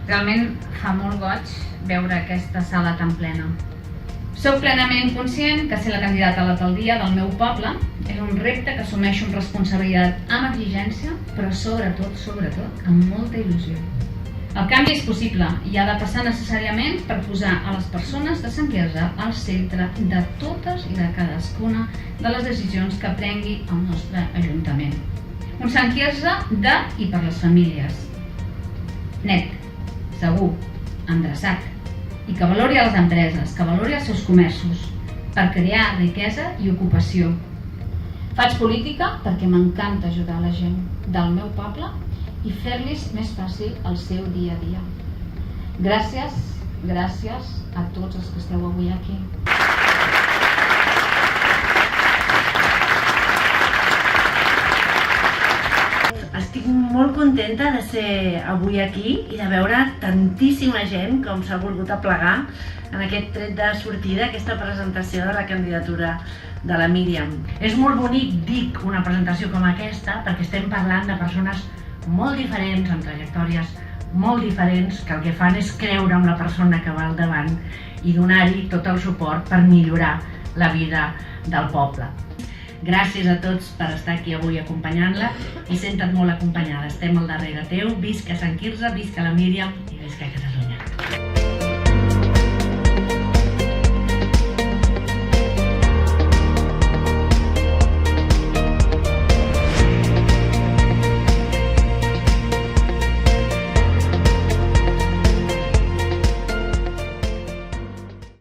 Realment fa molt goig veure aquesta sala tan plena. Soc plenament conscient que ser la candidata a l'alcaldia del meu poble és un repte que assumeixo amb responsabilitat, amb exigència, però sobretot, amb molta il·lusió. El canvi és possible i ha de passar necessàriament per posar a les persones de Sant Quirze al centre de totes i de cadascuna de les decisions que prengui el nostre Ajuntament. Un Sant Quirze de i per les famílies. Net, segur, endreçat, i que valori a les empreses, que valori els seus comerços, per crear riquesa i ocupació. Faig política perquè m'encanta ajudar la gent del meu poble i fer-los més fàcil el seu dia a dia. Gràcies a tots els que esteu avui aquí. Estic molt contenta de ser avui aquí i de veure tantíssima gent com s'ha volgut aplegar en aquest tret de sortida, aquesta presentació de la candidatura de la Míriam. És molt bonic, dic, una presentació com aquesta perquè estem parlant de persones molt diferents, amb trajectòries molt diferents, que el que fan és creure en la persona que va al davant i donar-hi tot el suport per millorar la vida del poble. Gràcies a tots per estar aquí avui acompanyant-la i senta't molt acompanyada. Estem al darrere teu. Visca Sant Quirze, visca la Míriam i visca Catalunya.